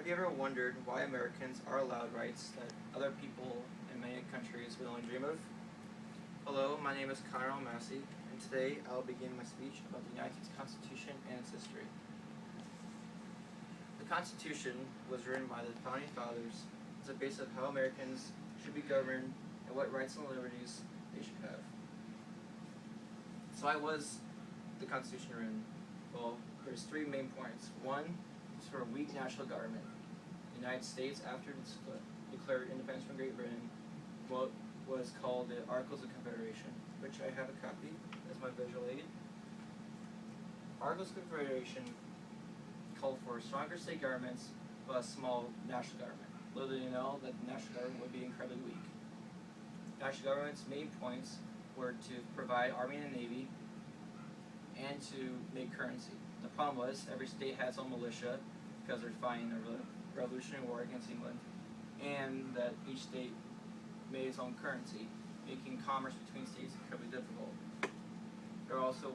you ever wondered why Americans are allowed rights that other people in many countries would only dream of? Hello, my name is Almasi, and today I will begin my speech about the United States Constitution and its history. The Constitution was written by the Founding Fathers as a base of how Americans should be governed and what rights and liberties they should have. So why was the Constitution written? Well, there's three main points. One is for a weak national government. The United States, after it declared independence from Great Britain, what was called the Articles of Confederation, which I have a copy as my visual aid. Articles of Confederation called for stronger state governments, but a small national government. Little did you know that the national government would be incredibly weak. National government's main points were to provide army and navy, and to make currency. The problem was every state had its own militia because they're fighting a revolutionary war against England, and that each state made its own currency, making commerce between states incredibly difficult. There also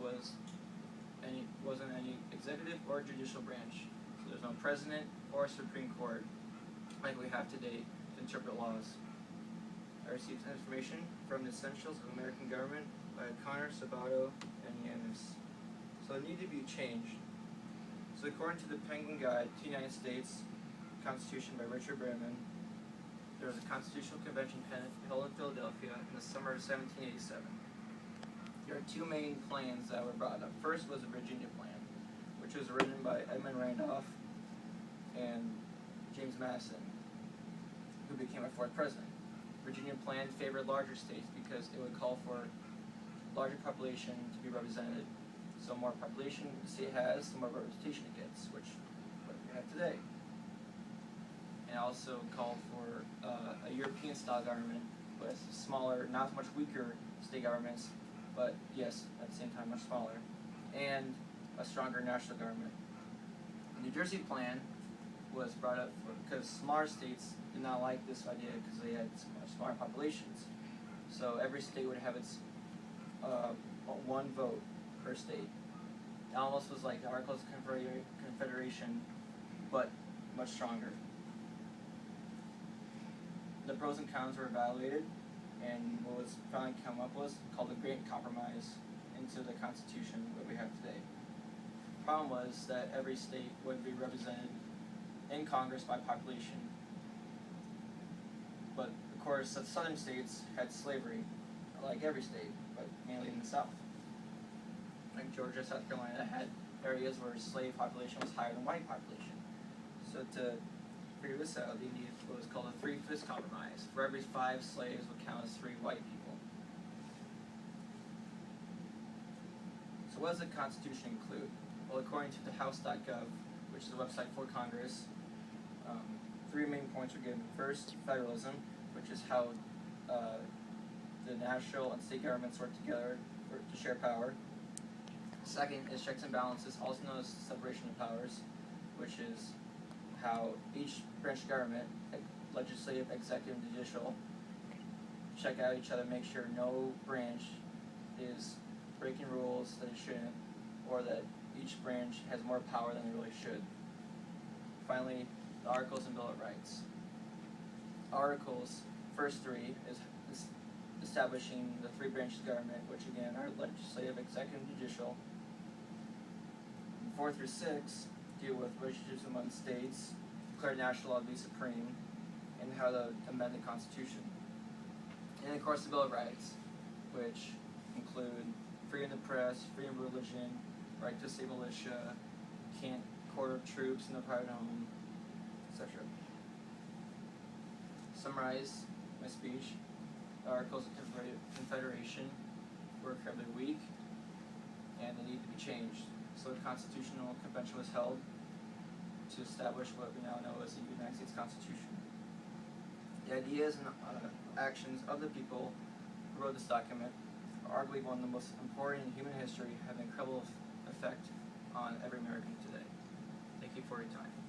wasn't any executive or judicial branch, so there's no president or Supreme Court like we have today to interpret laws. I received information from the Essentials of American Government by Connor, Sabato, and Yanis. So it needed to be changed. So according to the Penguin Guide to the United States Constitution by Richard Bremen, there was a constitutional convention held in Philadelphia in the summer of 1787. There are two main plans that were brought up. First was the Virginia Plan, which was written by Edmund Randolph and James Madison, who became our fourth president. Virginia Plan favored larger states because it would call for larger population to be represented. So more population the state has, the more representation it gets, which what we have today. And also called for a European-style government with smaller, not much weaker state governments, but yes, at the same time much smaller, and a stronger national government. The New Jersey Plan was brought up because smaller states did not like this idea because they had smaller populations. So every state would have its one vote per state. It almost was like the Articles of Confederation, but much stronger. The pros and cons were evaluated, and what was finally come up was called the Great Compromise into the Constitution that we have today. The problem was that every state would be represented in Congress by population, but of course the southern states had slavery, like every state, but mainly in the south. Like Georgia, South Carolina had areas where slave population was higher than white population. So to figure this out, they needed what was called a 3/5 compromise. For every 5 slaves would count as 3 white people. So what does the Constitution include? Well, according to the House.gov, which is a website for Congress, 3 main points are given. First, federalism, which is how the national and state governments work together to share power. Second is checks and balances, also known as separation of powers, which is how each branch of government, legislative, executive, and judicial, check out each other, make sure no branch is breaking rules that it shouldn't, or that each branch has more power than it really should. Finally, the Articles and Bill of Rights. Articles, first 3, is establishing the 3 branches of government, which again are legislative, executive, and judicial. 4 through 6 deal with relationships among states, declare national law to be supreme, and how to amend the Constitution. And of course the Bill of Rights, which include freedom of the press, freedom of religion, right to state militia, can't quarter troops in the private home, etc. To summarize my speech, the Articles of Confederation were incredibly weak, and they need to be changed. So the Constitutional Convention was held to establish what we now know as the United States Constitution. The ideas and actions of the people who wrote this document are arguably one of the most important in human history, have an incredible effect on every American today. Thank you for your time.